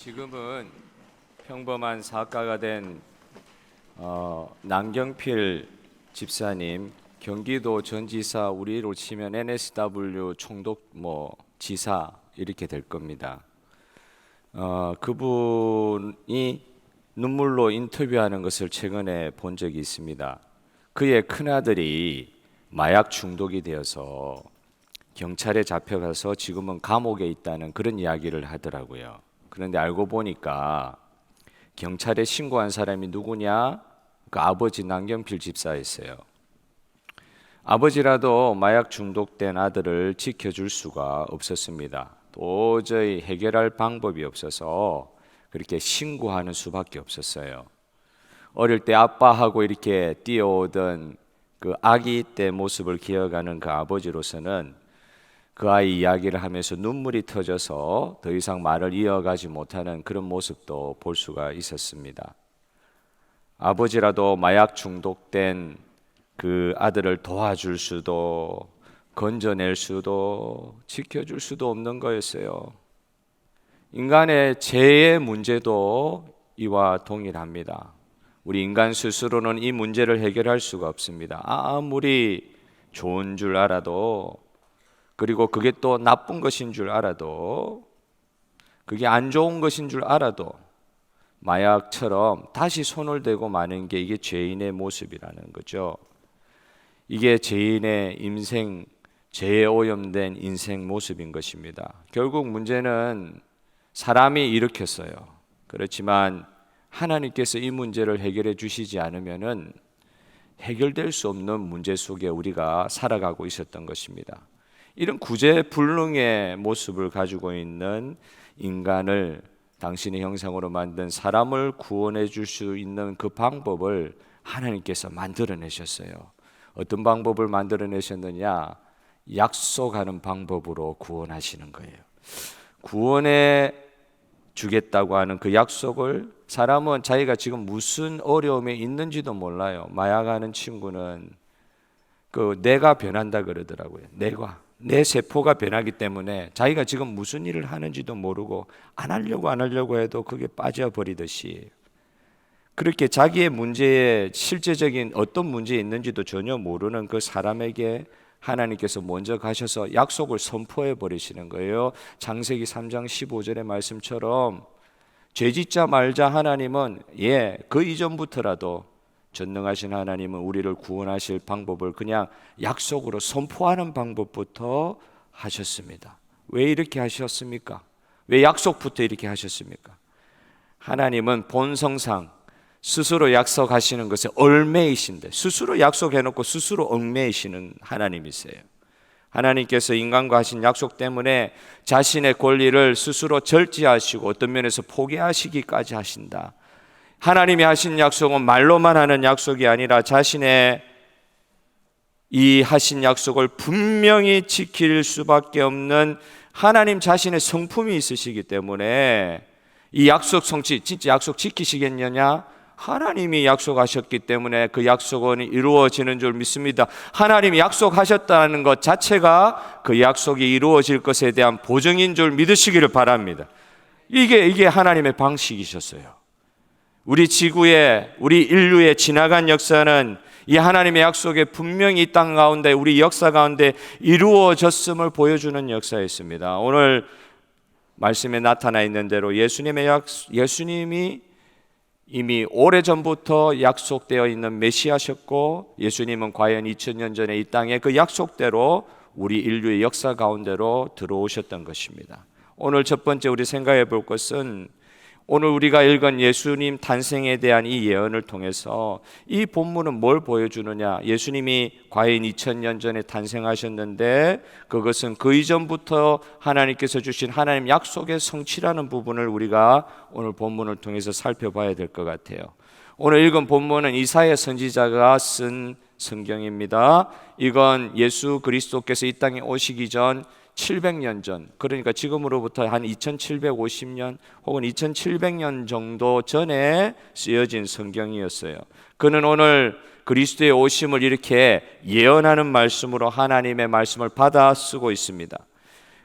지금은 평범한 사학가가 된 남경필 집사님, 경기도 전지사, 우리로 치면 NSW 총독 지사 이렇게 될 겁니다. 그분이 눈물로 인터뷰하는 것을 최근에 본 적이 있습니다. 그의 큰아들이 마약 중독이 되어서 경찰에 잡혀가서 지금은 감옥에 있다는 그런 이야기를 하더라고요. 그런데 알고 보니까 경찰에 신고한 사람이 누구냐? 그 아버지 남경필 집사였어요. 아버지라도 마약 중독된 아들을 지켜줄 수가 없었습니다. 도저히 해결할 방법이 없어서 그렇게 신고하는 수밖에 없었어요. 어릴 때 아빠하고 이렇게 뛰어오던 그 아기 때 모습을 기억하는 그 아버지로서는 그 아이 이야기를 하면서 눈물이 터져서 더 이상 말을 이어가지 못하는 그런 모습도 볼 수가 있었습니다. 아버지라도 마약 중독된 그 아들을 도와줄 수도 건져낼 수도 지켜줄 수도 없는 거였어요. 인간의 죄의 문제도 이와 동일합니다. 우리 인간 스스로는 이 문제를 해결할 수가 없습니다. 아무리 좋은 줄 알아도, 그리고 그게 또 나쁜 것인 줄 알아도, 그게 안 좋은 것인 줄 알아도 마약처럼 다시 손을 대고 마는 게 이게 죄인의 모습이라는 거죠. 이게 죄인의 인생, 죄에 오염된 인생 모습인 것입니다. 결국 문제는 사람이 일으켰어요. 그렇지만 하나님께서 이 문제를 해결해 주시지 않으면은 해결될 수 없는 문제 속에 우리가 살아가고 있었던 것입니다. 이런 구제불능의 모습을 가지고 있는 인간을 당신의 형상으로 만든 사람을 구원해 줄 수 있는 그 방법을 하나님께서 만들어내셨어요. 어떤 방법을 만들어내셨느냐? 약속하는 방법으로 구원하시는 거예요. 구원해 주겠다고 하는 그 약속을, 사람은 자기가 지금 무슨 어려움에 있는지도 몰라요. 마약하는 친구는 그 뇌가 변한다 그러더라고요. 내 세포가 변하기 때문에 자기가 지금 무슨 일을 하는지도 모르고 안 하려고 해도 그게 빠져버리듯이, 그렇게 자기의 문제에 실제적인 어떤 문제에 있는지도 전혀 모르는 그 사람에게 하나님께서 먼저 가셔서 약속을 선포해 버리시는 거예요. 창세기 3장 15절의 말씀처럼 죄짓자 말자. 하나님은 그 이전부터라도 전능하신 하나님은 우리를 구원하실 방법을 그냥 약속으로 선포하는 방법부터 하셨습니다. 왜 이렇게 하셨습니까? 왜 약속부터 이렇게 하셨습니까? 하나님은 본성상 스스로 약속하시는 것에 얽매이신데, 스스로 약속해놓고 스스로 얽매이시는 하나님이세요. 하나님께서 인간과 하신 약속 때문에 자신의 권리를 스스로 절제하시고 어떤 면에서 포기하시기까지 하신다. 하나님이 하신 약속은 말로만 하는 약속이 아니라 자신의 이 하신 약속을 분명히 지킬 수밖에 없는 하나님 자신의 성품이 있으시기 때문에 이 약속 성취, 진짜 약속 지키시겠느냐? 하나님이 약속하셨기 때문에 그 약속은 이루어지는 줄 믿습니다. 하나님이 약속하셨다는 것 자체가 그 약속이 이루어질 것에 대한 보증인 줄 믿으시기를 바랍니다. 이게 하나님의 방식이셨어요. 우리 지구에, 우리 인류의 지나간 역사는 이 하나님의 약속에 분명히 이 땅 가운데, 우리 역사 가운데 이루어졌음을 보여주는 역사였습니다. 오늘 말씀에 나타나 있는 대로 예수님이 이미 오래전부터 약속되어 있는 메시아셨고, 예수님은 과연 2000년 전에 이 땅에 그 약속대로 우리 인류의 역사 가운데로 들어오셨던 것입니다. 오늘 첫 번째 우리 생각해 볼 것은, 오늘 우리가 읽은 예수님 탄생에 대한 이 예언을 통해서 이 본문은 뭘 보여주느냐? 예수님이 과연 2000년 전에 탄생하셨는데 그것은 그 이전부터 하나님께서 주신 하나님 약속의 성취라는 부분을 우리가 오늘 본문을 통해서 살펴봐야 될 것 같아요. 오늘 읽은 본문은 이사야 선지자가 쓴 성경입니다. 이건 예수 그리스도께서 이 땅에 오시기 전 700년 전, 그러니까 지금으로부터 한 2750년 혹은 2700년 정도 전에 쓰여진 성경이었어요. 그는 오늘 그리스도의 오심을 이렇게 예언하는 말씀으로 하나님의 말씀을 받아 쓰고 있습니다.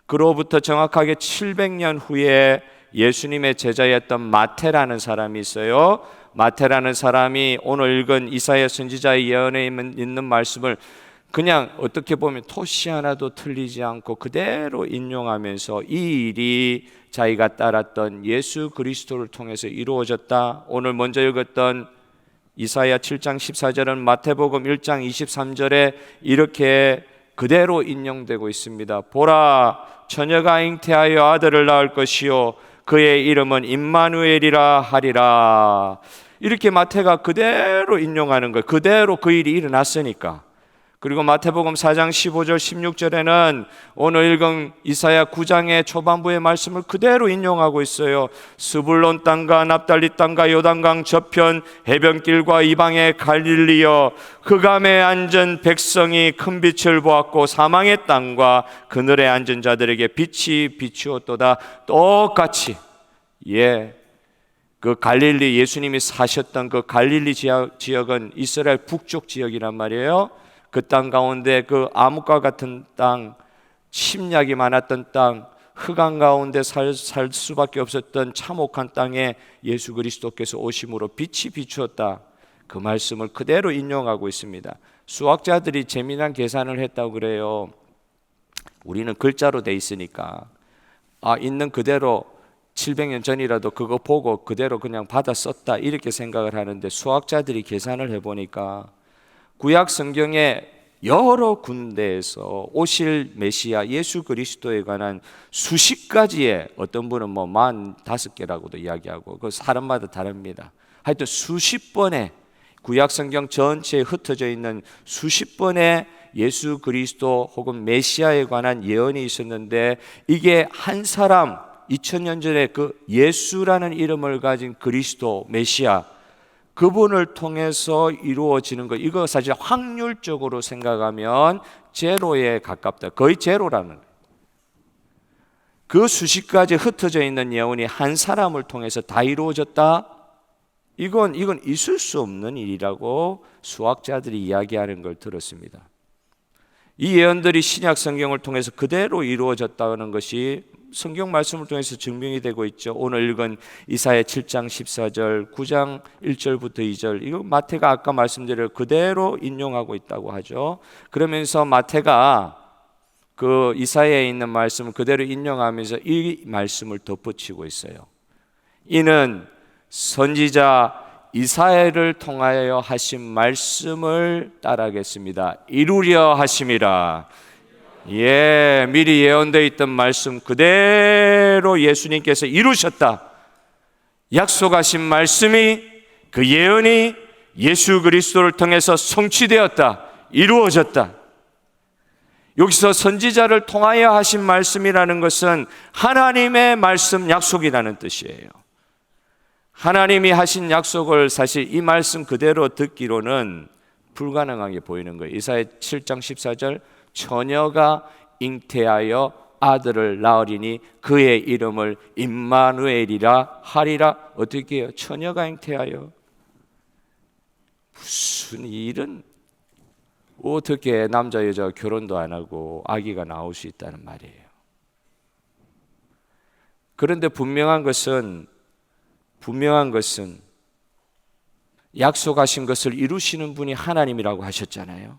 그로부터 정확하게 700년 후에 예수님의 제자였던 마태라는 사람이 있어요. 마태라는 사람이 오늘 읽은 이사야 선지자의 예언에 있는 말씀을 그냥 어떻게 보면 토시 하나도 틀리지 않고 그대로 인용하면서 이 일이 자기가 따랐던 예수 그리스도를 통해서 이루어졌다. 오늘 먼저 읽었던 이사야 7장 14절은 마태복음 1장 23절에 이렇게 그대로 인용되고 있습니다. 보라, 처녀가 잉태하여 아들을 낳을 것이요 그의 이름은 임마누엘이라 하리라. 이렇게 마태가 그대로 인용하는 거예요. 그대로 그 일이 일어났으니까. 그리고 마태복음 4장 15절 16절에는 오늘 읽은 이사야 9장의 초반부의 말씀을 그대로 인용하고 있어요. 스불론 땅과 납달리 땅과 요단강 저편 해변길과 이방의 갈릴리여, 흑암에 앉은 백성이 큰 빛을 보았고 사망의 땅과 그늘에 앉은 자들에게 빛이 비추었도다. 똑같이 그 갈릴리, 예수님이 사셨던 그 갈릴리 지역은 이스라엘 북쪽 지역이란 말이에요. 그 땅 가운데 그 암흑과 같은 땅, 침략이 많았던 땅, 흑암 가운데 살 수밖에 없었던 참혹한 땅에 예수 그리스도께서 오심으로 빛이 비추었다. 그 말씀을 그대로 인용하고 있습니다. 수학자들이 재미난 계산을 했다고 그래요. 우리는 글자로 돼 있으니까 있는 그대로 700년 전이라도 그거 보고 그대로 그냥 받아 썼다 이렇게 생각을 하는데, 수학자들이 계산을 해보니까 구약 성경에 여러 군데에서 오실 메시아 예수 그리스도에 관한 수십 가지의, 어떤 분은 45개라고도 이야기하고, 그 사람마다 다릅니다. 하여튼 수십 번의, 구약 성경 전체에 흩어져 있는 수십 번의 예수 그리스도 혹은 메시아에 관한 예언이 있었는데, 이게 한 사람 2000년 전에 그 예수라는 이름을 가진 그리스도 메시아, 그분을 통해서 이루어지는 거, 이거 사실 확률적으로 생각하면 제로에 가깝다. 거의 제로라는 거예요. 그 수십 가지 흩어져 있는 예언이 한 사람을 통해서 다 이루어졌다? 이건 있을 수 없는 일이라고 수학자들이 이야기하는 걸 들었습니다. 이 예언들이 신약 성경을 통해서 그대로 이루어졌다는 것이 성경 말씀을 통해서 증명이 되고 있죠. 오늘 읽은 이사야 7장 14절, 9장 1절부터 2절, 이거 마태가 아까 말씀드린 그대로 인용하고 있다고 하죠. 그러면서 마태가 그 이사야에 있는 말씀을 그대로 인용하면서 이 말씀을 덧붙이고 있어요. 이는 선지자 이사야를 통하여 하신 말씀을 따르겠습니다. 이루려 하심이라. 미리 예언되어 있던 말씀 그대로 예수님께서 이루셨다. 약속하신 말씀이, 그 예언이 예수 그리스도를 통해서 성취되었다. 이루어졌다. 여기서 선지자를 통하여 하신 말씀이라는 것은 하나님의 말씀, 약속이라는 뜻이에요. 하나님이 하신 약속을 사실 이 말씀 그대로 듣기로는 불가능하게 보이는 거예요. 이사야 7장 14절, 처녀가 잉태하여 아들을 낳으리니 그의 이름을 임마누엘이라 하리라. 어떻게 해요? 처녀가 잉태하여, 무슨 일은 어떻게 남자 여자가 결혼도 안 하고 아기가 나올 수 있다는 말이에요. 그런데 분명한 것은 약속하신 것을 이루시는 분이 하나님이라고 하셨잖아요.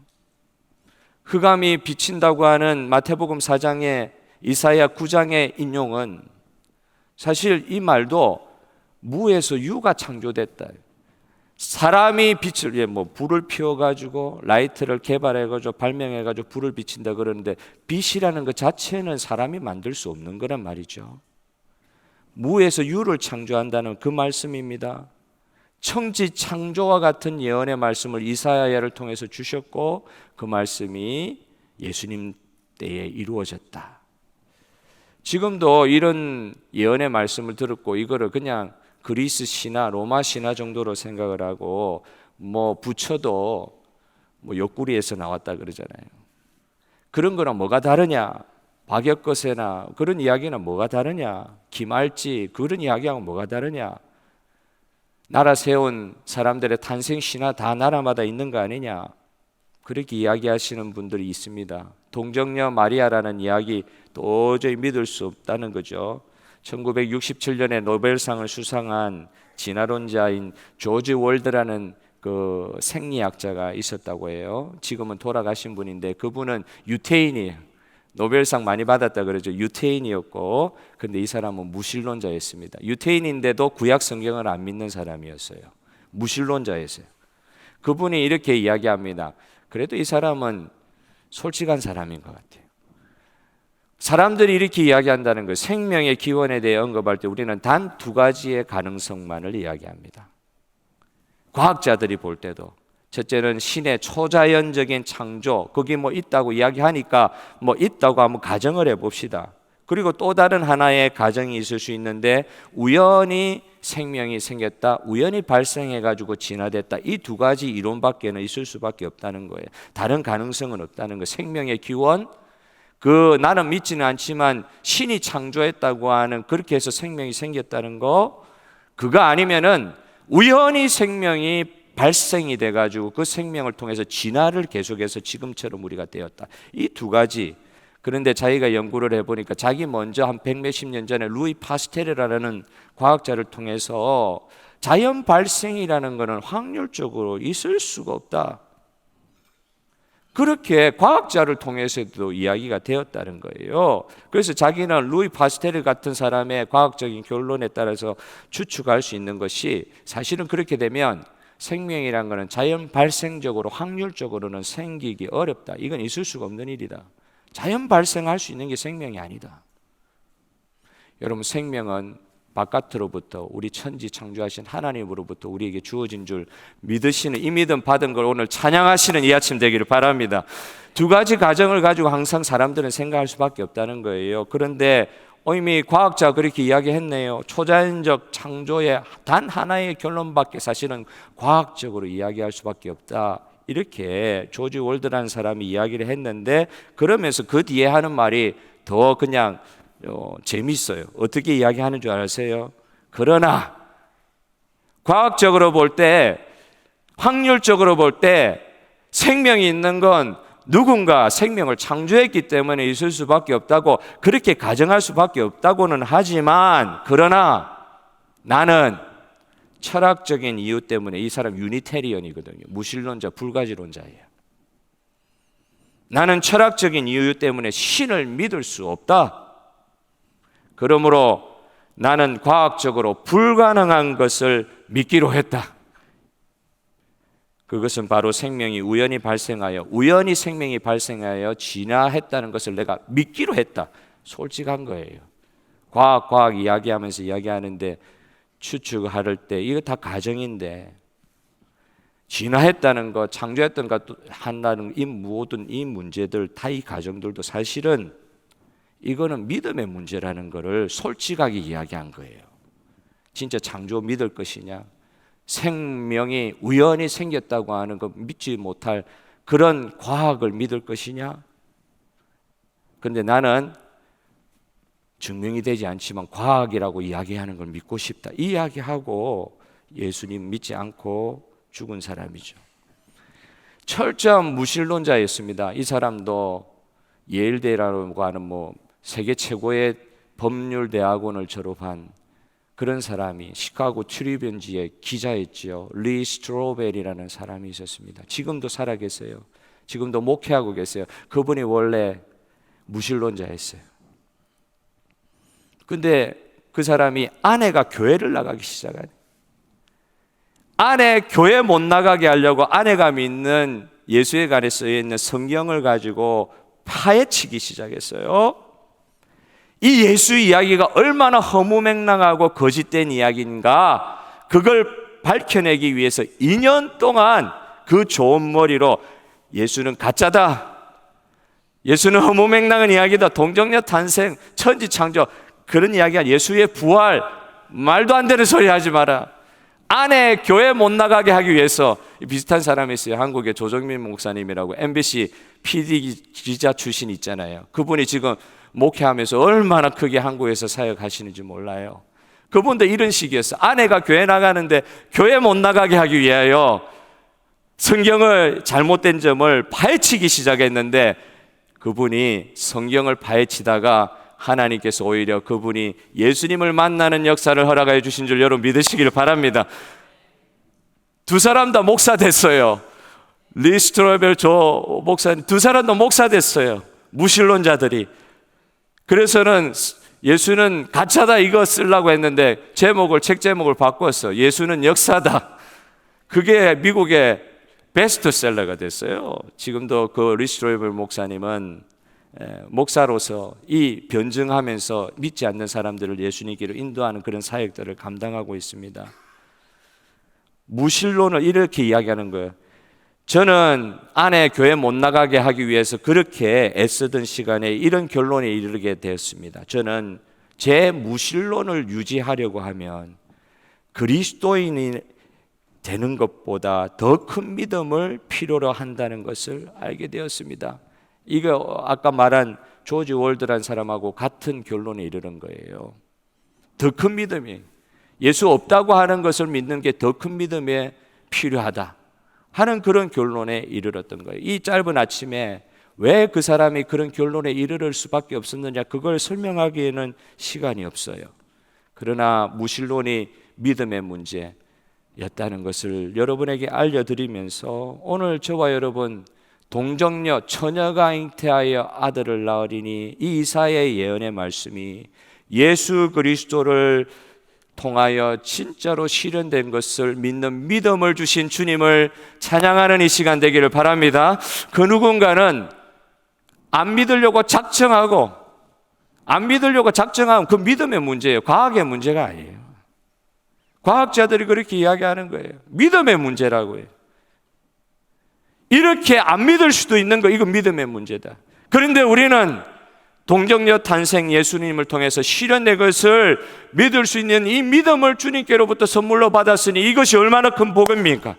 흑암이 비친다고 하는 마태복음 4장의 이사야 9장의 인용은 사실 이 말도 무에서 유가 창조됐다. 사람이 빛을, 불을 피워가지고 라이트를 개발해가지고 발명해가지고 불을 비친다 그러는데, 빛이라는 것 자체는 사람이 만들 수 없는 거란 말이죠. 무에서 유를 창조한다는 그 말씀입니다. 청지 창조와 같은 예언의 말씀을 이사야를 통해서 주셨고, 그 말씀이 예수님 때에 이루어졌다. 지금도 이런 예언의 말씀을 들었고 이거를 그냥 그리스 신화, 로마 신화 정도로 생각을 하고, 부처도 옆구리에서 나왔다 그러잖아요. 그런 거랑 뭐가 다르냐? 박역거세나 그런 이야기는 뭐가 다르냐? 김알지 그런 이야기하고 뭐가 다르냐? 나라 세운 사람들의 탄생 신화 다 나라마다 있는 거 아니냐? 그렇게 이야기하시는 분들이 있습니다. 동정녀 마리아라는 이야기 도저히 믿을 수 없다는 거죠. 1967년에 노벨상을 수상한 진화론자인 조지 월드라는 그 생리학자가 있었다고 해요. 지금은 돌아가신 분인데 그분은 유태인이에요. 노벨상 많이 받았다 그러죠. 유태인이었고, 근데 이 사람은 무신론자였습니다. 유태인인데도 구약 성경을 안 믿는 사람이었어요. 무신론자였어요. 그분이 이렇게 이야기합니다. 그래도 이 사람은 솔직한 사람인 것 같아요. 사람들이 이렇게 이야기한다는 거예요. 생명의 기원에 대해 언급할 때 우리는 단 두 가지의 가능성만을 이야기합니다. 과학자들이 볼 때도 첫째는 신의 초자연적인 창조, 거기 뭐 있다고 이야기하니까 뭐 있다고 한번 가정을 해봅시다. 그리고 또 다른 하나의 가정이 있을 수 있는데 우연히 생명이 생겼다, 우연히 발생해가지고 진화됐다. 이 두 가지 이론밖에는 있을 수밖에 없다는 거예요. 다른 가능성은 없다는 거예요. 생명의 기원, 나는 믿지는 않지만 신이 창조했다고 하는, 그렇게 해서 생명이 생겼다는 거, 그거 아니면은 우연히 생명이 발생이 돼가지고 그 생명을 통해서 진화를 계속해서 지금처럼 우리가 되었다. 이 두 가지. 그런데 자기가 연구를 해보니까 자기 먼저 한 100몇십 년 전에 루이 파스텔이라는 과학자를 통해서 자연 발생이라는 것은 확률적으로 있을 수가 없다, 그렇게 과학자를 통해서도 이야기가 되었다는 거예요. 그래서 자기는 루이 파스텔 같은 사람의 과학적인 결론에 따라서 추측할 수 있는 것이, 사실은 그렇게 되면 생명이란 것은 자연 발생적으로 확률적으로는 생기기 어렵다. 이건 있을 수가 없는 일이다. 자연 발생할 수 있는 게 생명이 아니다. 여러분, 생명은 바깥으로부터 우리 천지 창조하신 하나님으로부터 우리에게 주어진 줄 믿으시는, 이 믿음 받은 걸 오늘 찬양하시는 이 아침 되기를 바랍니다. 두 가지 가정을 가지고 항상 사람들은 생각할 수밖에 없다는 거예요. 그런데 이미 과학자가 그렇게 이야기했네요. 초자연적 창조의 단 하나의 결론밖에 사실은 과학적으로 이야기할 수밖에 없다, 이렇게 조지 월드라는 사람이 이야기를 했는데, 그러면서 그 뒤에 하는 말이 더 그냥 재밌어요. 어떻게 이야기하는 줄 아세요? 그러나 과학적으로 볼 때, 확률적으로 볼 때 생명이 있는 건 누군가 생명을 창조했기 때문에 있을 수밖에 없다고, 그렇게 가정할 수밖에 없다고는 하지만, 그러나 나는 철학적인 이유 때문에, 이 사람 유니테리언이거든요. 무신론자, 불가지론자예요. 나는 철학적인 이유 때문에 신을 믿을 수 없다. 그러므로 나는 과학적으로 불가능한 것을 믿기로 했다. 그것은 바로 생명이 우연히 생명이 발생하여 진화했다는 것을 내가 믿기로 했다. 솔직한 거예요. 과학 이야기하면서 이야기하는데, 추측할 때 이거 다 가정인데, 진화했다는 것, 창조했던 것 한다는 이 모든 이 문제들, 다 이 가정들도 사실은 이거는 믿음의 문제라는 것을 솔직하게 이야기한 거예요. 진짜 창조 믿을 것이냐, 생명이 우연히 생겼다고 하는 거 믿지 못할 그런 과학을 믿을 것이냐. 그런데 나는 증명이 되지 않지만 과학이라고 이야기하는 걸 믿고 싶다, 이 이야기하고 예수님 믿지 않고 죽은 사람이죠. 철저한 무신론자였습니다. 이 사람도 예일대라고 하는 세계 최고의 법률 대학원을 졸업한 그런 사람이 시카고 트리뷴지의 기자였지요. 리 스트로벨이라는 사람이 있었습니다. 지금도 살아 계세요. 지금도 목회하고 계세요. 그분이 원래 무신론자였어요. 근데 그 사람이 아내가 교회를 나가기 시작하네. 아내 교회 못 나가게 하려고 아내가 믿는 예수에 관해 쓰여있는 성경을 가지고 파헤치기 시작했어요. 이 예수 이야기가 얼마나 허무맹랑하고 거짓된 이야기인가, 그걸 밝혀내기 위해서 2년 동안 그 좋은 머리로 예수는 가짜다, 예수는 허무맹랑한 이야기다, 동정녀 탄생, 천지창조, 그런 이야기가 예수의 부활, 말도 안 되는 소리 하지 마라. 아내 교회 못 나가게 하기 위해서 비슷한 사람이 있어요. 한국의 조정민 목사님이라고 MBC PD 기자 출신 있잖아요. 그분이 지금 목회하면서 얼마나 크게 한국에서 사역하시는지 몰라요. 그분도 이런 식이었어요. 아내가 교회 나가는데 교회 못 나가게 하기 위하여 성경을 잘못된 점을 파헤치기 시작했는데, 그분이 성경을 파헤치다가 하나님께서 오히려 그분이 예수님을 만나는 역사를 허락해 주신 줄 여러분 믿으시기를 바랍니다. 두 사람 다 목사 됐어요. 리 스트로벨 조 목사님 두 사람 다 목사 됐어요. 무신론자들이. 그래서는 예수는 가짜다 이거 쓰려고 했는데 책 제목을 바꿨어. 예수는 역사다. 그게 미국의 베스트셀러가 됐어요. 지금도 그 리 스트로벨 목사님은 목사로서 이 변증하면서 믿지 않는 사람들을 예수님께로 인도하는 그런 사역들을 감당하고 있습니다. 무신론을 이렇게 이야기하는 거예요. 저는 아내 교회 못 나가게 하기 위해서 그렇게 애쓰던 시간에 이런 결론에 이르게 되었습니다. 저는 제 무신론을 유지하려고 하면 그리스도인이 되는 것보다 더 큰 믿음을 필요로 한다는 것을 알게 되었습니다. 이거 아까 말한 조지 월드라는 사람하고 같은 결론에 이르는 거예요. 더 큰 믿음이, 예수 없다고 하는 것을 믿는 게 더 큰 믿음에 필요하다 하는 그런 결론에 이르렀던 거예요. 이 짧은 아침에 왜 그 사람이 그런 결론에 이르를 수밖에 없었느냐, 그걸 설명하기에는 시간이 없어요. 그러나 무신론이 믿음의 문제였다는 것을 여러분에게 알려드리면서 오늘 저와 여러분 동정녀 처녀가 잉태하여 아들을 낳으리니 이 이사야의 예언의 말씀이 예수 그리스도를 통하여 진짜로 실현된 것을 믿는 믿음을 주신 주님을 찬양하는 이 시간 되기를 바랍니다. 그 누군가는 안 믿으려고 작정하고 그 믿음의 문제예요. 과학의 문제가 아니에요. 과학자들이 그렇게 이야기하는 거예요. 믿음의 문제라고 해요. 이렇게 안 믿을 수도 있는 거, 이건 믿음의 문제다. 그런데 우리는 동정녀 탄생 예수님을 통해서 실현된 것을 믿을 수 있는 이 믿음을 주님께로부터 선물로 받았으니 이것이 얼마나 큰 복입니까?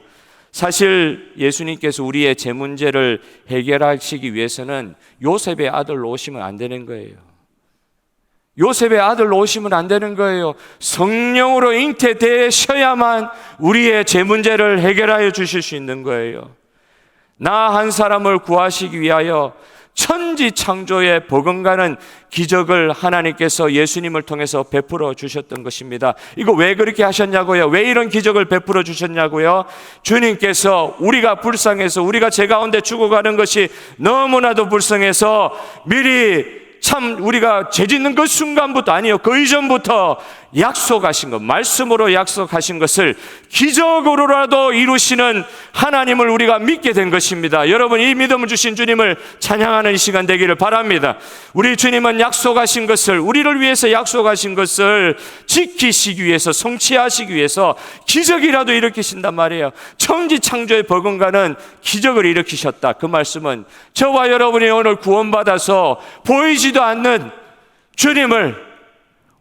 사실 예수님께서 우리의 제 문제를 해결하시기 위해서는 요셉의 아들로 오시면 안 되는 거예요. 요셉의 아들로 오시면 안 되는 거예요. 성령으로 잉태되셔야만 우리의 제 문제를 해결하여 주실 수 있는 거예요. 나 한 사람을 구하시기 위하여 천지 창조에 버금가는 기적을 하나님께서 예수님을 통해서 베풀어 주셨던 것입니다. 이거 왜 그렇게 하셨냐고요? 왜 이런 기적을 베풀어 주셨냐고요? 주님께서 우리가 불쌍해서 우리가 제 가운데 죽어가는 것이 너무나도 불쌍해서 미리 참 우리가 죄 짓는 그 순간부터 아니요, 그 이전부터 약속하신 것, 말씀으로 약속하신 것을 기적으로라도 이루시는 하나님을 우리가 믿게 된 것입니다. 여러분, 이 믿음을 주신 주님을 찬양하는 이 시간 되기를 바랍니다. 우리 주님은 약속하신 것을, 우리를 위해서 약속하신 것을 지키시기 위해서, 성취하시기 위해서 기적이라도 일으키신단 말이에요. 천지 창조의 버금가는 기적을 일으키셨다. 그 말씀은 저와 여러분이 오늘 구원받아서 보이지도 않는 주님을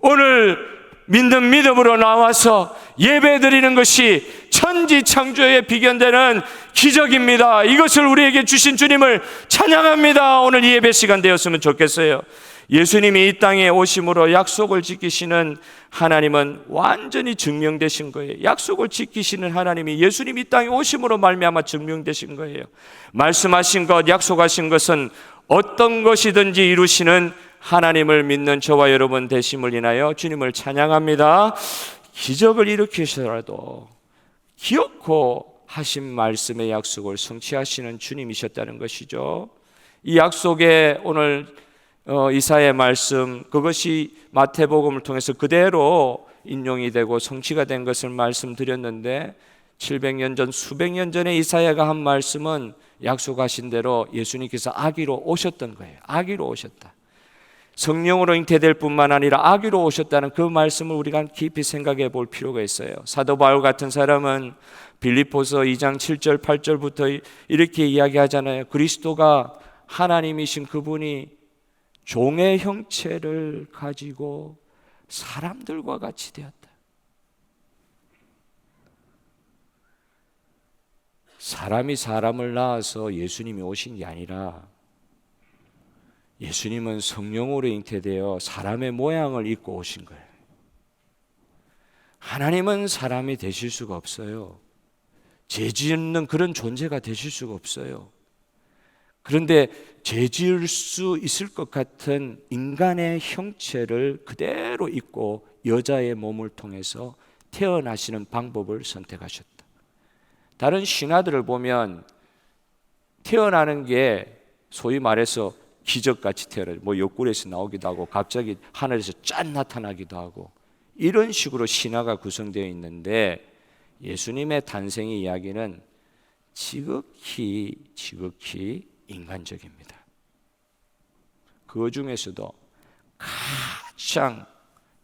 오늘 믿는 믿음으로 나와서 예배드리는 것이 천지 창조에 비견되는 기적입니다. 이것을 우리에게 주신 주님을 찬양합니다. 오늘 이 예배 시간 되었으면 좋겠어요. 예수님이 이 땅에 오심으로 약속을 지키시는 하나님은 완전히 증명되신 거예요. 약속을 지키시는 하나님이 예수님이 이 땅에 오심으로 말미암아 증명되신 거예요. 말씀하신 것, 약속하신 것은 어떤 것이든지 이루시는 하나님을 믿는 저와 여러분 되심을 인하여 주님을 찬양합니다. 기적을 일으키시더라도 기어코 하신 말씀의 약속을 성취하시는 주님이셨다는 것이죠. 이 약속에 오늘 이사야의 말씀, 그것이 마태복음을 통해서 그대로 인용이 되고 성취가 된 것을 말씀드렸는데 700년 전, 수백 년 전에 이사야가 한 말씀은 약속하신 대로 예수님께서 아기로 오셨던 거예요. 아기로 오셨다. 성령으로 잉태될 뿐만 아니라 아기로 오셨다는 그 말씀을 우리가 깊이 생각해 볼 필요가 있어요. 사도 바울 같은 사람은 빌립보서 2장 7절 8절부터 이렇게 이야기하잖아요. 그리스도가 하나님이신 그분이 종의 형체를 가지고 사람들과 같이 되었다. 사람이 사람을 낳아서 예수님이 오신 게 아니라 예수님은 성령으로 잉태되어 사람의 모양을 입고 오신 거예요. 하나님은 사람이 되실 수가 없어요. 죄 짓는 그런 존재가 되실 수가 없어요. 그런데 죄 지을 수 있을 것 같은 인간의 형체를 그대로 입고 여자의 몸을 통해서 태어나시는 방법을 선택하셨다. 다른 신화들을 보면 태어나는 게 소위 말해서 기적같이 태어나요. 뭐 옆구리에서 나오기도 하고 갑자기 하늘에서 짠 나타나기도 하고 이런 식으로 신화가 구성되어 있는데 예수님의 탄생의 이야기는 지극히 인간적입니다. 그 중에서도 가장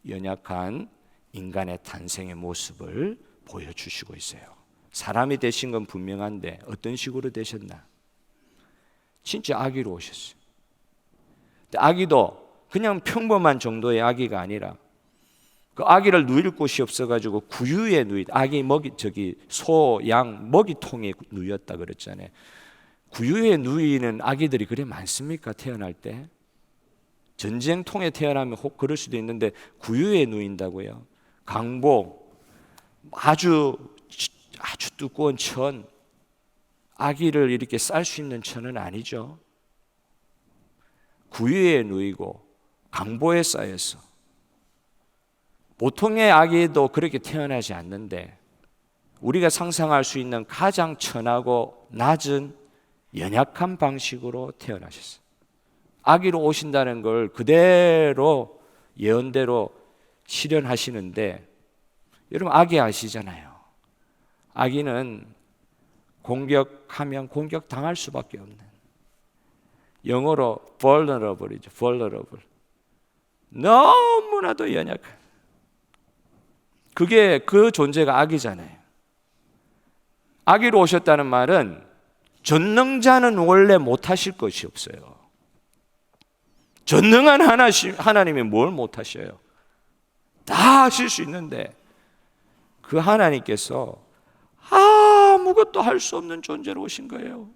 연약한 인간의 탄생의 모습을 보여주시고 있어요. 사람이 되신 건 분명한데 어떤 식으로 되셨나? 진짜 아기로 오셨어요. 아기도 그냥 평범한 정도의 아기가 아니라 그 아기를 누일 곳이 없어가지고 구유에 아기 먹이 소, 양 먹이통에 누였다 그랬잖아요. 구유에 누이는 아기들이 그래 많습니까? 태어날 때 전쟁통에 태어나면 혹 그럴 수도 있는데 구유에 누인다고요. 강보 아주 두꺼운 천, 아기를 이렇게 쌀 수 있는 천은 아니죠. 구유에 누이고 강보에 쌓여서 보통의 아기도 그렇게 태어나지 않는데 우리가 상상할 수 있는 가장 천하고 낮은 연약한 방식으로 태어나셨어요. 아기로 오신다는 걸 그대로 예언대로 실현하시는데 여러분 아기 아시잖아요. 아기는 공격하면 공격당할 수밖에 없는, 영어로 vulnerable이죠. vulnerable. 너무나도 연약한, 그게 그 존재가 아기잖아요. 아기로 오셨다는 말은 전능자는 원래 못하실 것이 없어요. 전능한 하나님이 뭘 못하셔요? 다 하실 수 있는데 그 하나님께서 아무것도 할 수 없는 존재로 오신 거예요.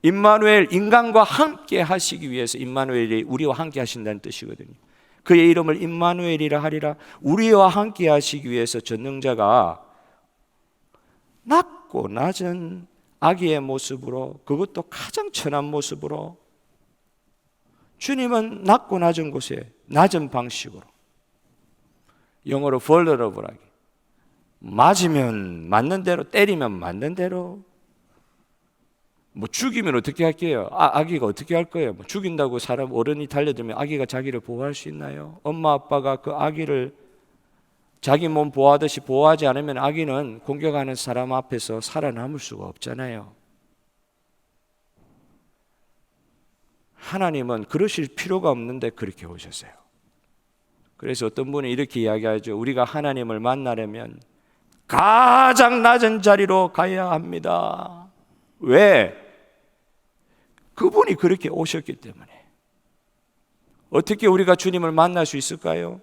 임마누엘, 인간과 함께 하시기 위해서, 임마누엘이 우리와 함께 하신다는 뜻이거든요. 그의 이름을 임마누엘이라 하리라. 우리와 함께 하시기 위해서 전능자가 낮고 낮은 아기의 모습으로, 그것도 가장 천한 모습으로, 주님은 낮고 낮은 곳에 낮은 방식으로, 영어로 vulnerable하게, 맞으면 맞는 대로, 때리면 맞는 대로. 뭐 죽이면 어떻게 할게요? 아기가 어떻게 할 거예요? 뭐 죽인다고 사람 어른이 달려들면 아기가 자기를 보호할 수 있나요? 엄마 아빠가 그 아기를 자기 몸 보호하듯이 보호하지 않으면 아기는 공격하는 사람 앞에서 살아남을 수가 없잖아요. 하나님은 그러실 필요가 없는데 그렇게 오셨어요. 그래서 어떤 분이 이렇게 이야기하죠. 우리가 하나님을 만나려면 가장 낮은 자리로 가야 합니다. 왜? 그분이 그렇게 오셨기 때문에. 어떻게 우리가 주님을 만날 수 있을까요?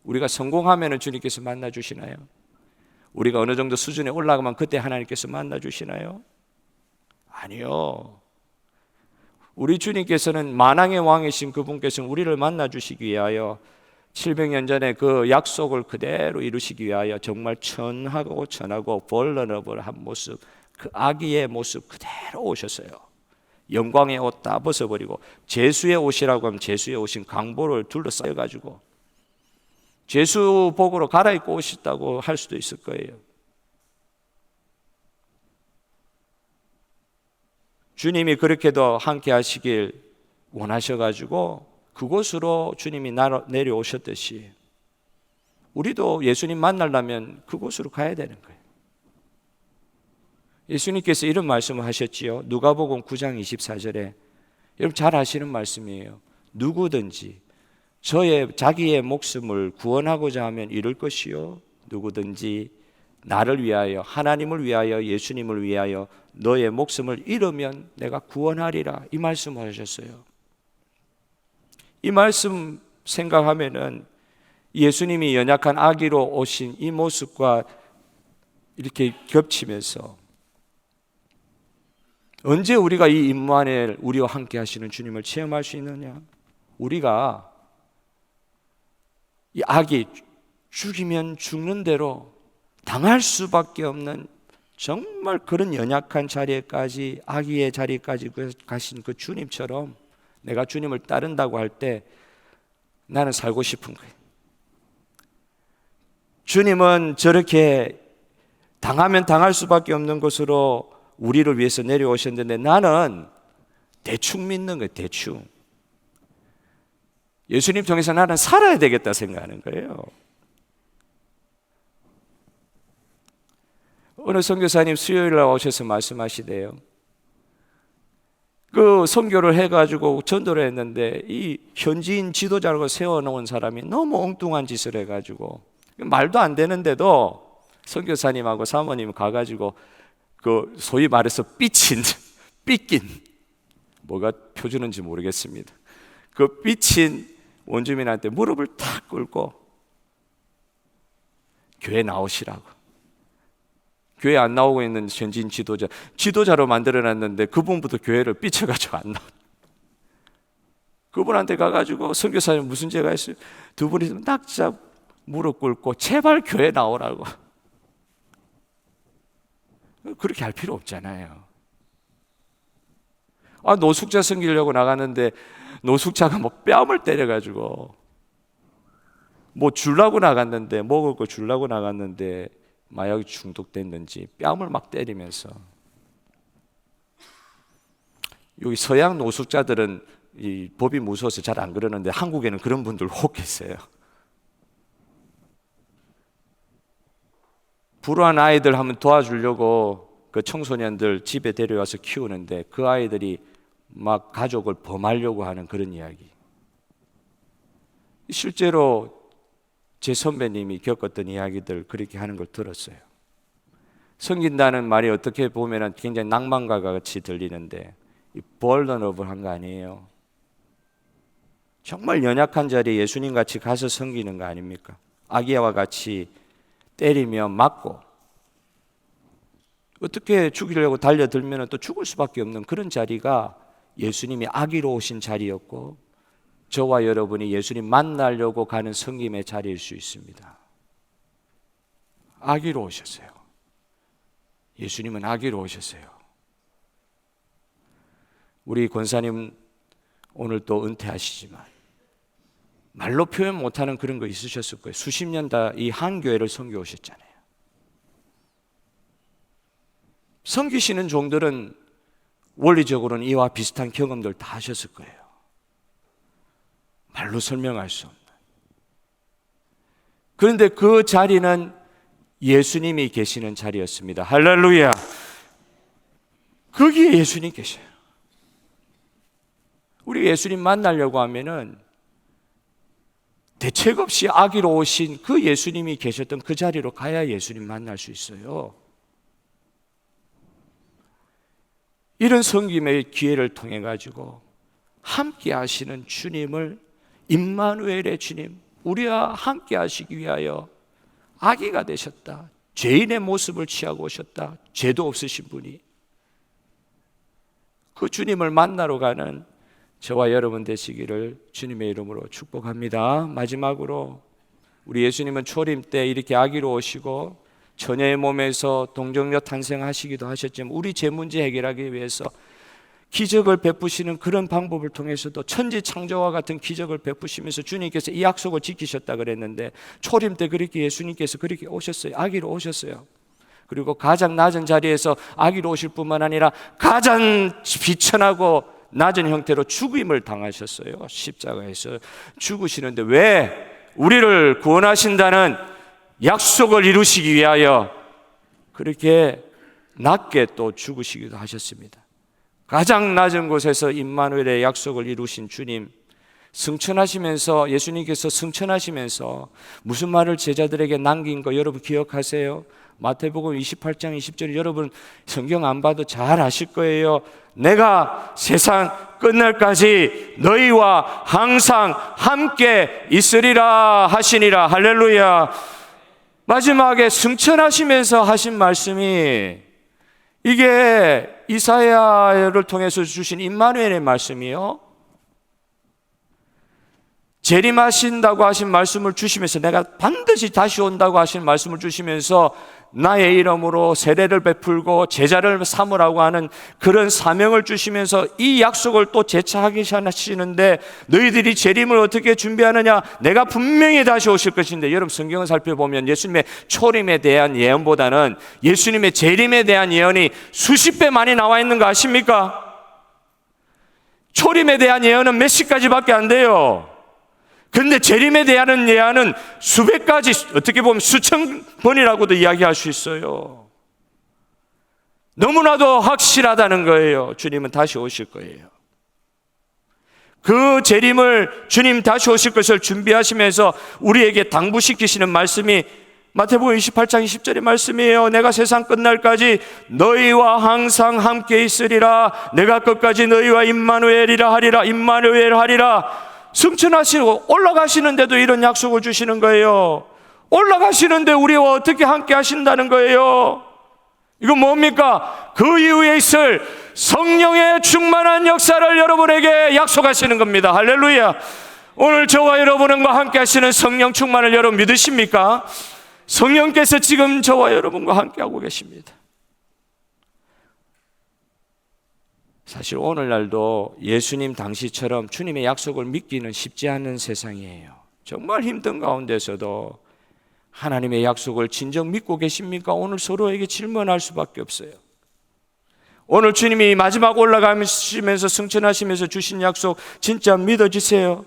우리가 성공하면 주님께서 만나 주시나요? 우리가 어느 정도 수준에 올라가면 그때 하나님께서 만나 주시나요? 아니요. 우리 주님께서는 만왕의 왕이신 그분께서는 우리를 만나 주시기 위하여 700년 전에 그 약속을 그대로 이루시기 위하여 정말 천하고 vulnerable한 모습, 그 아기의 모습 그대로 오셨어요. 영광의 옷 다 벗어버리고 제수의 옷이라고 하면 제수의 옷인 강보를 둘러싸여가지고 제수복으로 갈아입고 오셨다고 할 수도 있을 거예요. 주님이 그렇게도 함께 하시길 원하셔가지고 그곳으로 주님이 내려오셨듯이 우리도 예수님 만나려면 그곳으로 가야 되는 거예요. 예수님께서 이런 말씀을 하셨지요. 누가복음 9장 24절에 여러분 잘 아시는 말씀이에요. 누구든지 자기의 목숨을 구원하고자 하면 잃을 것이요, 누구든지 나를 위하여, 하나님을 위하여, 예수님을 위하여 너의 목숨을 잃으면 내가 구원하리라, 이 말씀을 하셨어요. 이 말씀 생각하면은 예수님이 연약한 아기로 오신 이 모습과 이렇게 겹치면서 언제 우리가 이 임마누엘, 우리와 함께 하시는 주님을 체험할 수 있느냐? 우리가 이 악이 죽이면 죽는 대로 당할 수밖에 없는 정말 그런 연약한 자리에까지, 아기의 자리까지 가신 그 주님처럼 내가 주님을 따른다고 할 때 나는 살고 싶은 거예요. 주님은 저렇게 당하면 당할 수밖에 없는 것으로 우리를 위해서 내려오셨는데 나는 대충 믿는 거예요. 대충. 예수님 통해서 나는 살아야 되겠다 생각하는 거예요. 어느 선교사님 수요일날 오셔서 말씀하시대요. 그 선교를 해가지고 전도를 했는데 이 현지인 지도자로 세워놓은 사람이 너무 엉뚱한 짓을 해가지고 말도 안 되는데도 선교사님하고 사모님 가가지고 그 소위 말해서 삐낀 뭐가 표준인지 모르겠습니다. 그 삐친 원주민한테 무릎을 탁 꿇고 교회 나오시라고. 교회 안 나오고 있는 현지인 지도자로 만들어놨는데 그분부터 교회를 삐쳐가지고 안 나와. 그분한테 가가지고 선교사님 무슨 죄가 있어요? 두 분이 낙자 무릎 꿇고 제발 교회 나오라고. 그렇게 할 필요 없잖아요. 노숙자 섬기려고 나갔는데 노숙자가 뭐 뺨을 때려가지고 뭐 주려고 나갔는데 먹을 거 주려고 나갔는데 마약이 중독됐는지 뺨을 막 때리면서. 여기 서양 노숙자들은 이 법이 무서워서 잘 안 그러는데 한국에는 그런 분들 혹 계세요. 불우한 아이들 한번 도와주려고 그 청소년들 집에 데려와서 키우는데 그 아이들이 막 가족을 범하려고 하는 그런 이야기. 실제로 제 선배님이 겪었던 이야기들 그렇게 하는 걸 들었어요. 섬긴다는 말이 어떻게 보면 굉장히 낭만과 같이 들리는데 vulnerable한 거 아니에요. 정말 연약한 자리에 예수님 같이 가서 섬기는 거 아닙니까? 아기야와 같이 때리며 맞고 어떻게 죽이려고 달려들면 또 죽을 수밖에 없는 그런 자리가 예수님이 아기로 오신 자리였고 저와 여러분이 예수님 만나려고 가는 섬김의 자리일 수 있습니다. 아기로 오셨어요. 예수님은 아기로 오셨어요. 우리 권사님 오늘 또 은퇴하시지만 말로 표현 못하는 그런 거 있으셨을 거예요. 수십 년 다 이 한 교회를 섬겨 오셨잖아요. 섬기시는 종들은 원리적으로는 이와 비슷한 경험들 다 하셨을 거예요. 말로 설명할 수 없는. 그런데 그 자리는 예수님이 계시는 자리였습니다. 할렐루야. 거기에 예수님 계셔요. 우리 예수님 만나려고 하면은 대책 없이 아기로 오신 그 예수님이 계셨던 그 자리로 가야 예수님 만날 수 있어요. 이런 섬김의 기회를 통해 가지고 함께 하시는 주님을, 임마누엘의 주님, 우리와 함께 하시기 위하여 아기가 되셨다. 죄인의 모습을 취하고 오셨다. 죄도 없으신 분이. 그 주님을 만나러 가는 저와 여러분 되시기를 주님의 이름으로 축복합니다. 마지막으로 우리 예수님은 초림 때 이렇게 아기로 오시고 처녀의 몸에서 동정녀 탄생하시기도 하셨지만 우리 죄 문제 해결하기 위해서 기적을 베푸시는 그런 방법을 통해서도 천지 창조와 같은 기적을 베푸시면서 주님께서 이 약속을 지키셨다 그랬는데 초림 때 그렇게 예수님께서 그렇게 오셨어요. 아기로 오셨어요. 그리고 가장 낮은 자리에서 아기로 오실 뿐만 아니라 가장 비천하고 낮은 형태로 죽임을 당하셨어요. 십자가에서 죽으시는데 왜? 우리를 구원하신다는 약속을 이루시기 위하여 그렇게 낮게 또 죽으시기도 하셨습니다. 가장 낮은 곳에서 임마누엘의 약속을 이루신 주님, 승천하시면서, 예수님께서 승천하시면서 무슨 말을 제자들에게 남긴 거 여러분 기억하세요? 마태복음 28장 20절 여러분 성경 안 봐도 잘 아실 거예요. 내가 세상 끝날까지 너희와 항상 함께 있으리라 하시니라. 할렐루야. 마지막에 승천하시면서 하신 말씀이 이게 이사야를 통해서 주신 임마누엘의 말씀이요. 재림하신다고 하신 말씀을 주시면서, 내가 반드시 다시 온다고 하신 말씀을 주시면서 나의 이름으로 세례를 베풀고 제자를 삼으라고 하는 그런 사명을 주시면서 이 약속을 또 재차하게 하시는데, 너희들이 재림을 어떻게 준비하느냐? 내가 분명히 다시 오실 것인데, 여러분 성경을 살펴보면 예수님의 초림에 대한 예언보다는 예수님의 재림에 대한 예언이 수십 배 많이 나와 있는 거 아십니까? 초림에 대한 예언은 몇십 가지밖에 안 돼요. 그런데 재림에 대한 예언은 수백 가지, 어떻게 보면 수천 번이라고도 이야기할 수 있어요. 너무나도 확실하다는 거예요. 주님은 다시 오실 거예요. 그 재림을, 주님 다시 오실 것을 준비하시면서 우리에게 당부시키시는 말씀이 마태복음 28장 20절의 말씀이에요. 내가 세상 끝날까지 너희와 항상 함께 있으리라. 내가 끝까지 너희와 임마누엘이라 하리라. 임마누엘 하리라. 승천하시고 올라가시는데도 이런 약속을 주시는 거예요. 올라가시는데 우리와 어떻게 함께 하신다는 거예요. 이건 뭡니까? 그 이후에 있을 성령의 충만한 역사를 여러분에게 약속하시는 겁니다. 할렐루야. 오늘 저와 여러분과 함께 하시는 성령 충만을 여러분 믿으십니까? 성령께서 지금 저와 여러분과 함께 하고 계십니다. 사실 오늘날도 예수님 당시처럼 주님의 약속을 믿기는 쉽지 않은 세상이에요. 정말 힘든 가운데서도 하나님의 약속을 진정 믿고 계십니까? 오늘 서로에게 질문할 수밖에 없어요. 오늘 주님이 마지막 올라가시면서 승천하시면서 주신 약속 진짜 믿어지세요?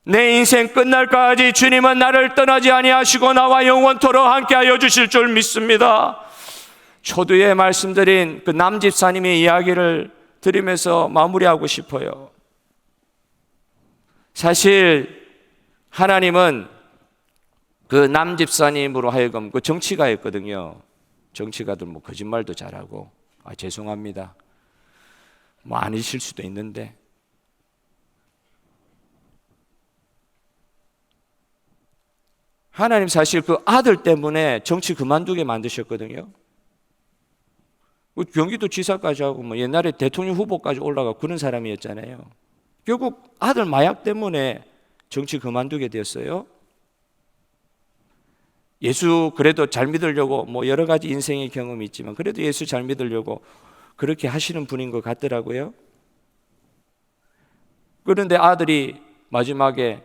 내 인생 끝날까지 주님은 나를 떠나지 아니하시고 나와 영원토록 함께하여 주실 줄 믿습니다. 초두에 말씀드린 그 남집사님의 이야기를 드리면서 마무리하고 싶어요. 사실 하나님은 그 남집사님으로 하여금 그 정치가였거든요. 정치가들 뭐 거짓말도 잘하고, 죄송합니다, 뭐 아니실 수도 있는데, 하나님 사실 그 아들 때문에 정치 그만두게 만드셨거든요. 경기도 지사까지 하고 뭐 옛날에 대통령 후보까지 올라가고 그런 사람이었잖아요. 결국 아들 마약 때문에 정치 그만두게 되었어요. 예수 그래도 잘 믿으려고 뭐 여러 가지 인생의 경험이 있지만 그래도 예수 잘 믿으려고 그렇게 하시는 분인 것 같더라고요. 그런데 아들이 마지막에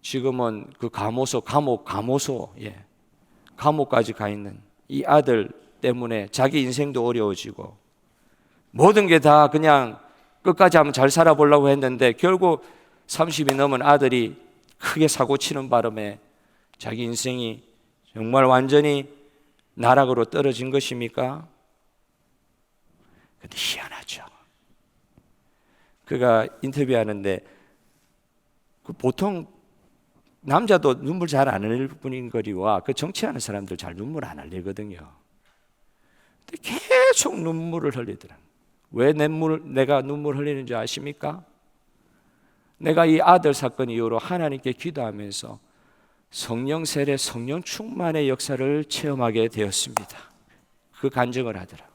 지금은 그 감옥까지 가 있는 이 아들 때문에 자기 인생도 어려워지고 모든 게 다 그냥 끝까지 한번 잘 살아보려고 했는데 결국 30이 넘은 아들이 크게 사고 치는 바람에 자기 인생이 정말 완전히 나락으로 떨어진 것입니까? 근데 희한하죠. 그가 인터뷰하는데 보통 남자도 눈물 잘 안 흘릴 뿐인 거리와 그 정치하는 사람들 잘 눈물 안 흘리거든요. 근데 계속 눈물을 흘리더라고요. 왜 내가 눈물 흘리는 줄 아십니까? 내가 이 아들 사건 이후로 하나님께 기도하면서 성령 세례, 성령 충만의 역사를 체험하게 되었습니다. 그 간증을 하더라.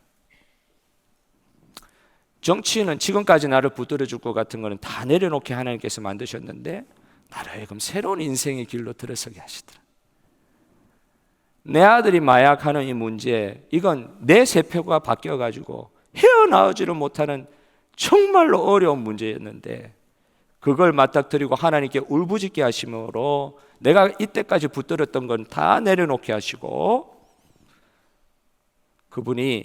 정치는 지금까지 나를 붙들어 줄 것 같은 거는 다 내려놓게 하나님께서 만드셨는데 나를 하여금 새로운 인생의 길로 들어서게 하시더라. 내 아들이 마약하는 이 문제, 이건 내 세포가 바뀌어가지고 헤어나오지를 못하는 정말로 어려운 문제였는데 그걸 맞닥뜨리고 하나님께 울부짖게 하심으로 내가 이때까지 붙들었던 건 다 내려놓게 하시고 그분이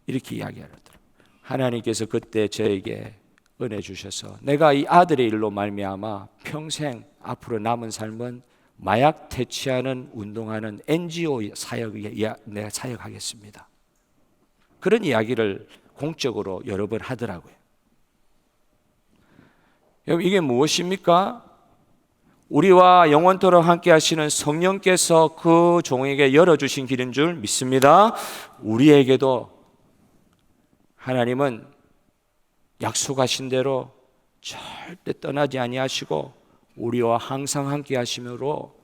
이렇게 이야기하더라고요. 하나님께서 그때 저에게 은혜 주셔서 내가 이 아들의 일로 말미암아 평생 앞으로 남은 삶은 마약 퇴치하는 운동하는 NGO 사역에 내가 사역하겠습니다. 그런 이야기를 공적으로 여러 번 하더라고요. 여러분 이게 무엇입니까? 우리와 영원토록 함께 하시는 성령께서 그 종에게 열어주신 길인 줄 믿습니다. 우리에게도 하나님은 약속하신 대로 절대 떠나지 아니하시고 우리와 항상 함께 하심으로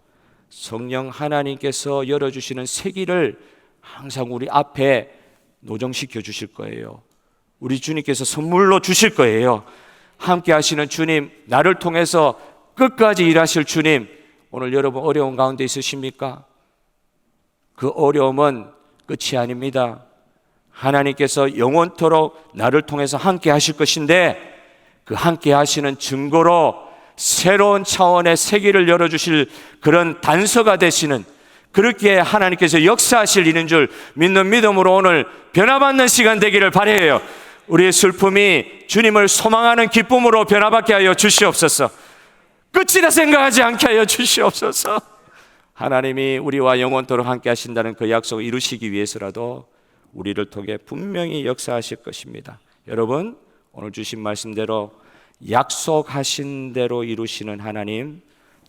성령 하나님께서 열어주시는 새 길을 항상 우리 앞에 노정시켜 주실 거예요. 우리 주님께서 선물로 주실 거예요. 함께 하시는 주님, 나를 통해서 끝까지 일하실 주님, 오늘 여러분 어려운 가운데 있으십니까? 그 어려움은 끝이 아닙니다. 하나님께서 영원토록 나를 통해서 함께 하실 것인데, 그 함께 하시는 증거로 새로운 차원의 세계를 열어주실 그런 단서가 되시는, 그렇게 하나님께서 역사하실 일인 줄 믿는 믿음으로 오늘 변화받는 시간 되기를 바라요. 우리의 슬픔이 주님을 소망하는 기쁨으로 변화받게 하여 주시옵소서. 끝이라 생각하지 않게 하여 주시옵소서. 하나님이 우리와 영원토록 함께 하신다는 그 약속을 이루시기 위해서라도 우리를 통해 분명히 역사하실 것입니다. 여러분, 오늘 주신 말씀대로 약속하신 대로 이루시는 하나님,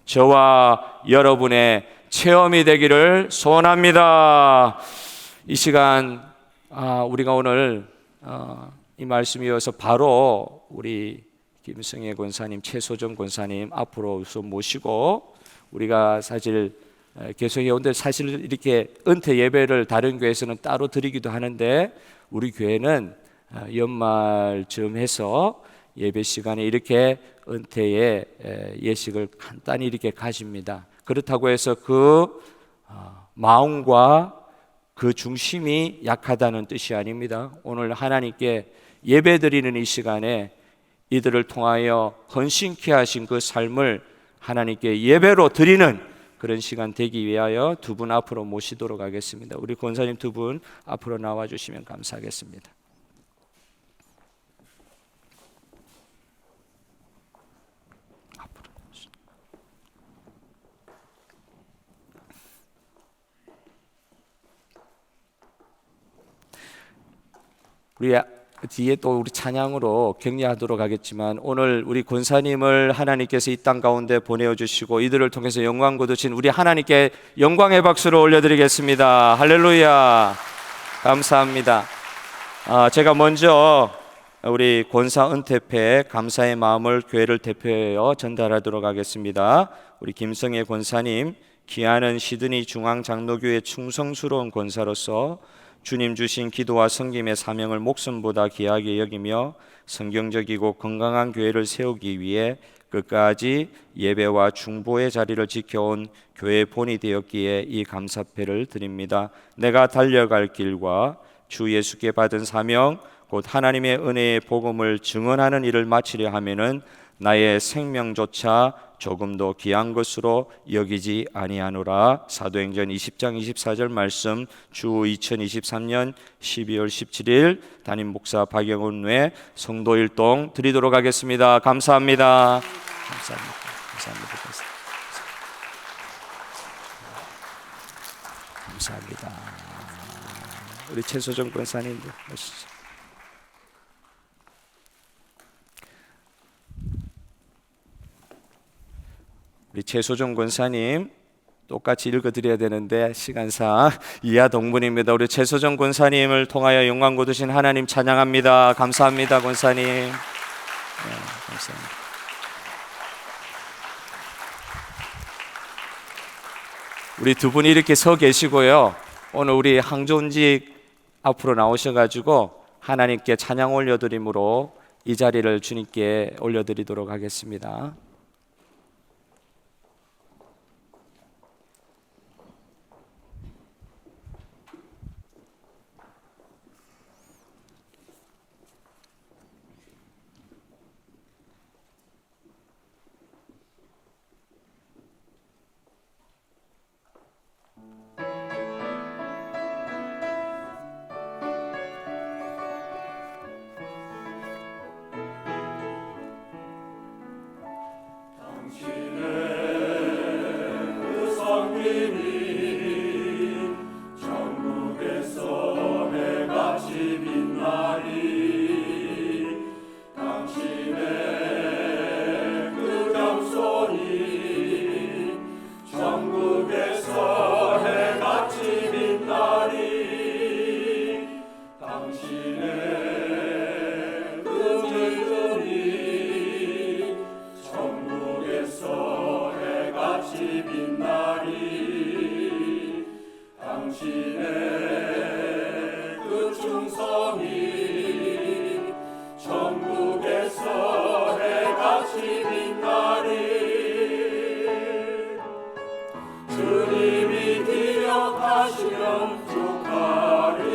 저와 여러분의 체험이 되기를 소원합니다. 이 시간 우리가 오늘 이 말씀이 이어서 바로 우리 김성애 권사님, 최소정 권사님 앞으로 우선 모시고, 우리가 사실 계속 해온데 사실 이렇게 은퇴 예배를 다른 교회에서는 따로 드리기도 하는데, 우리 교회는 연말쯤 해서 예배 시간에 이렇게 은퇴의 예식을 간단히 이렇게 가집니다. 그렇다고 해서 그 마음과 그 중심이 약하다는 뜻이 아닙니다. 오늘 하나님께 예배 드리는 이 시간에 이들을 통하여 헌신케 하신 그 삶을 하나님께 예배로 드리는 그런 시간 되기 위하여 두 분 앞으로 모시도록 하겠습니다. 우리 권사님 두 분 앞으로 나와 주시면 감사하겠습니다. 우리 뒤에 또 우리 찬양으로 격려하도록 하겠지만, 오늘 우리 권사님을 하나님께서 이 땅 가운데 보내주시고 이들을 통해서 영광 거두신 우리 하나님께 영광의 박수를 올려드리겠습니다. 할렐루야, 감사합니다. 제가 먼저 우리 권사 은퇴패 감사의 마음을 교회를 대표하여 전달하도록 하겠습니다. 우리 김성애 권사님, 귀하는 시드니 중앙장로교회 충성스러운 권사로서 주님 주신 기도와 섬김의 사명을 목숨보다 귀하게 여기며 성경적이고 건강한 교회를 세우기 위해 끝까지 예배와 중보의 자리를 지켜온 교회 본이 되었기에 이 감사패를 드립니다. 내가 달려갈 길과 주 예수께 받은 사명, 곧 하나님의 은혜의 복음을 증언하는 일을 마치려 하면은 나의 생명조차 조금도 귀한 것으로 여기지 아니하노라. 사도행전 20장 24절 말씀, 주 2023년 12월 17일 담임 목사 박영훈 외 성도 일동 드리도록 하겠습니다. 감사합니다. 감사합니다. 감사합니다. 감사합니다. 우리 최소정 권사님들 오시죠. 우리 최소정 권사님 똑같이 읽어드려야 되는데 시간상 이하 동문입니다. 우리 최소정 권사님을 통하여 영광 거두신 하나님 찬양합니다. 감사합니다, 권사님. 네, 감사합니다. 우리 두 분이 이렇게 서 계시고요. 오늘 우리 항존직 앞으로 나오셔가지고 하나님께 찬양 올려드림으로 이 자리를 주님께 올려드리도록 하겠습니다. 해같이 빛나리. 주님이 기억하시면 족하리.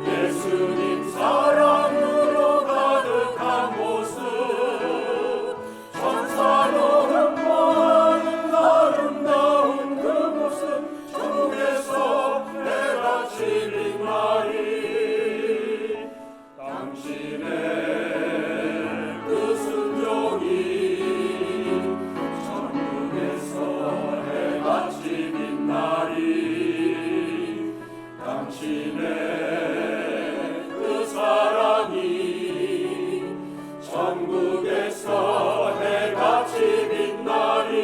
예수님 사랑으로 가득한 모습, 천사도 흠모하는 아름다운 그 모습, 천국에서 해같이 빛나리. 당신의 그 순종이 천국에서 해같이 빛나리. 당신의 그 사랑이 천국에서 해같이 빛나리.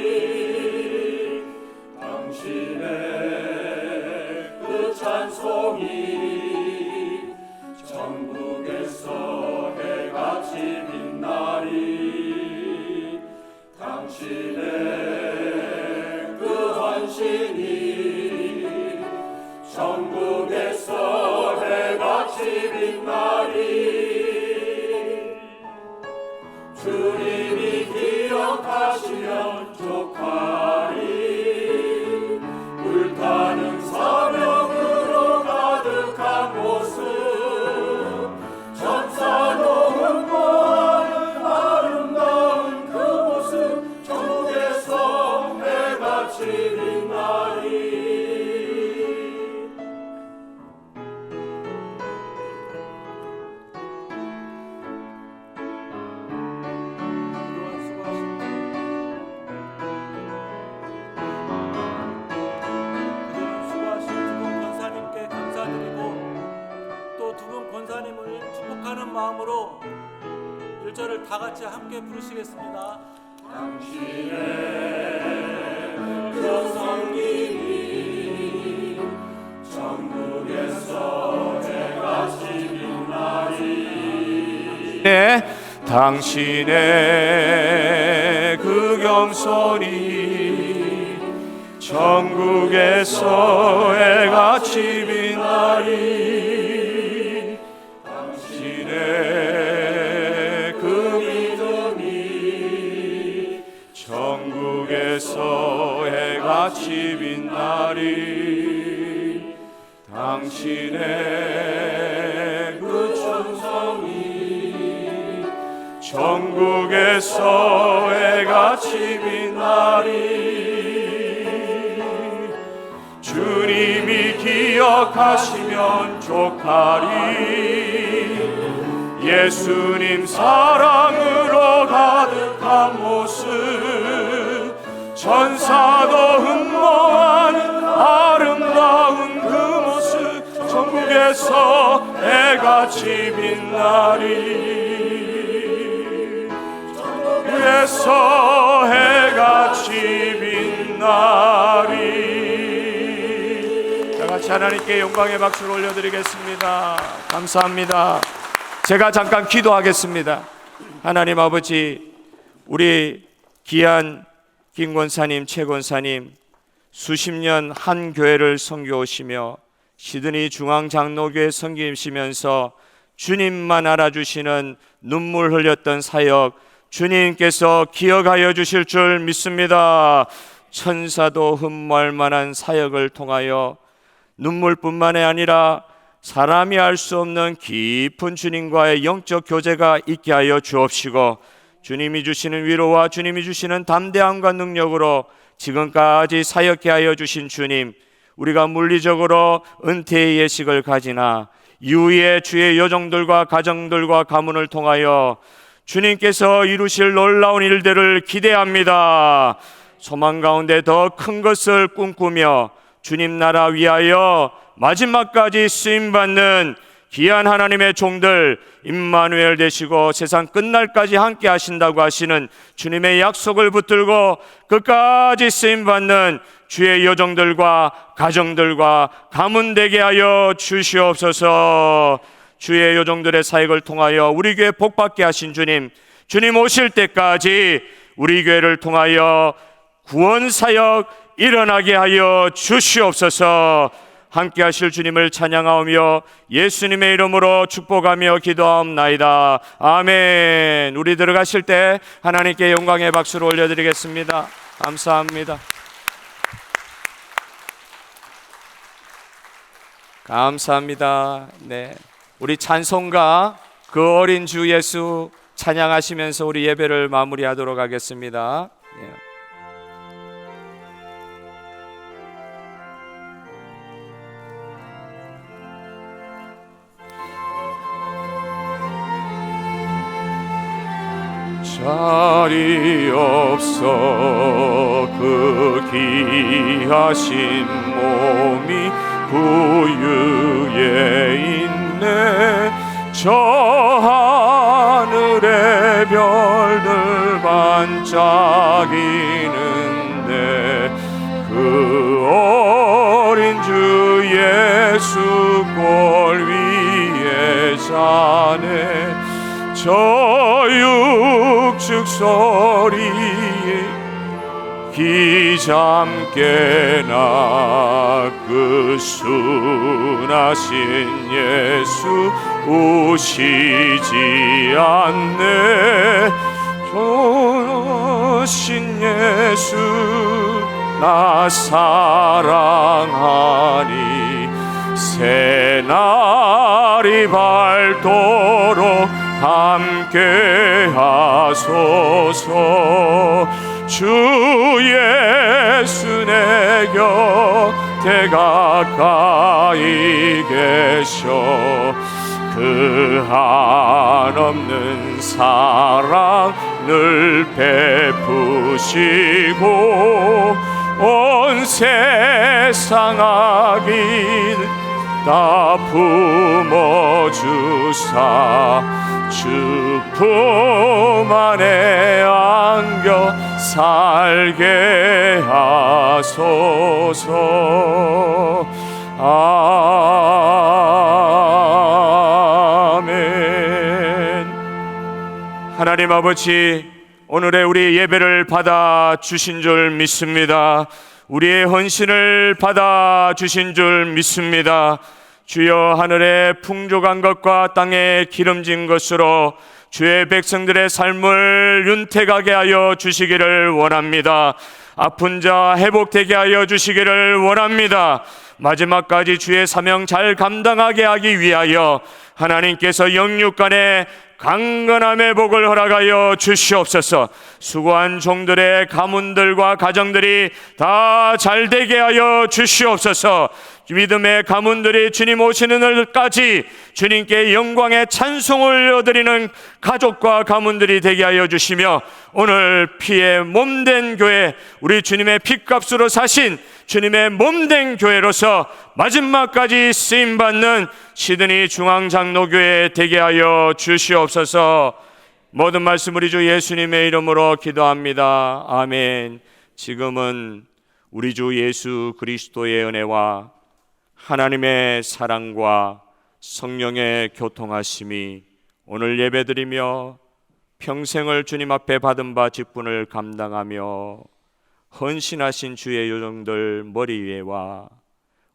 당신의 그 찬송이 천국에서 해같이 빛나리. 당신의 그 헌신이 천국에서 해같이 빛나리. 주님이 기억하시면 족하리. 불타는 사명으로 가득한 모습, 천사도 흠모하는 아름다운 그 모습, 천국에서 해같이 빛나리. 수고하신 두 분 권사님께 감사드리고, 또 두 분 권사님을 축복하는 마음으로 1절을 다 같이 함께 부르시겠습니다. 당신의 그 성김이 천국에서 해같이 빛나리. 당신의 그 겸손이 천국에서 해같이 빛나리. 당신의 그 믿음이 천국에서 해같이 빛나리. 당신의 그 충성이 천국에서 해같이 빛나리. 주님이 기억하시면 족하리. 예수님 사랑으로 가득한 모습, 천사도 흠모하는 아름다운 그 모습, 천국에서 해같이 빛나리. 천국에서 해같이 빛나리. 다 같이 하나님께 영광의 박수를 올려드리겠습니다. 감사합니다. 제가 잠깐 기도하겠습니다. 하나님 아버지, 우리 귀한 김 권사님, 최 권사님 수십 년 한 교회를 섬겨오시며 시드니 중앙장로교회 섬기시면서 주님만 알아주시는 눈물 흘렸던 사역 주님께서 기억하여 주실 줄 믿습니다. 천사도 흠모할 만한 사역을 통하여 눈물뿐만이 아니라 사람이 알 수 없는 깊은 주님과의 영적 교제가 있게 하여 주옵시고, 주님이 주시는 위로와 주님이 주시는 담대함과 능력으로 지금까지 사역해 하여 주신 주님, 우리가 물리적으로 은퇴의 예식을 가지나 이후에 주의 여종들과 가정들과 가문을 통하여 주님께서 이루실 놀라운 일들을 기대합니다. 소망 가운데 더 큰 것을 꿈꾸며 주님 나라 위하여 마지막까지 쓰임받는 귀한 하나님의 종들 임마누엘 되시고 세상 끝날까지 함께 하신다고 하시는 주님의 약속을 붙들고 끝까지 쓰임받는 주의 여종들과 가정들과 가문 되게 하여 주시옵소서. 주의 여종들의 사역을 통하여 우리 교회 복받게 하신 주님, 주님 오실 때까지 우리 교회를 통하여 구원 사역 일어나게 하여 주시옵소서. 함께 하실 주님을 찬양하오며 예수님의 이름으로 축복하며 기도하옵나이다. 아멘. 우리 들어가실 때 하나님께 영광의 박수를 올려드리겠습니다. 감사합니다. 감사합니다. 네, 우리 찬송가 그 어린 주 예수 찬양하시면서 우리 예배를 마무리하도록 하겠습니다. 예. 자리 없어 그 귀하신 몸이 구유에 있네. 저 하늘의 별들 반짝이는데 그 어린 주 예수 골 위에 자네. 저 육축 소리에 기잠깨나 그 순하신 예수 오시지 않네. 좋으신 예수 나 사랑하니 새날이 밝도록 함께 하소서. 주 예수 내 곁에 가까이 계셔. 그 한없는 사랑을 베푸시고 온 세상 악인 다 품어주사 주 품 안에 안겨 살게 하소서. 아멘. 하나님 아버지, 오늘의 우리 예배를 받아 주신 줄 믿습니다. 우리의 헌신을 받아 주신 줄 믿습니다. 주여, 하늘의 풍족한 것과 땅에 기름진 것으로 주의 백성들의 삶을 윤택하게 하여 주시기를 원합니다. 아픈 자 회복되게 하여 주시기를 원합니다. 마지막까지 주의 사명 잘 감당하게 하기 위하여 하나님께서 영육간에 강건함의 복을 허락하여 주시옵소서. 수고한 종들의 가문들과 가정들이 다 잘되게 하여 주시옵소서. 믿음의 가문들이 주님 오시는 날까지 주님께 영광의 찬송을 올려드리는 가족과 가문들이 되게 하여 주시며, 오늘 피의 몸된 교회, 우리 주님의 핏값으로 사신 주님의 몸된 교회로서 마지막까지 쓰임받는 시드니 중앙장로교회 되게 하여 주시옵소서. 모든 말씀 우리 주 예수님의 이름으로 기도합니다. 아멘. 지금은 우리 주 예수 그리스도의 은혜와 하나님의 사랑과 성령의 교통하심이 오늘 예배드리며 평생을 주님 앞에 받은 바 직분을 감당하며 헌신하신 주의 요정들 머리 위에와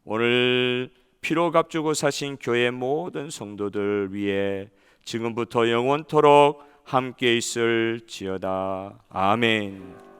오늘 피로 값주고 사신 교회 모든 성도들 위에 지금부터 영원토록 함께 있을지어다. 아멘.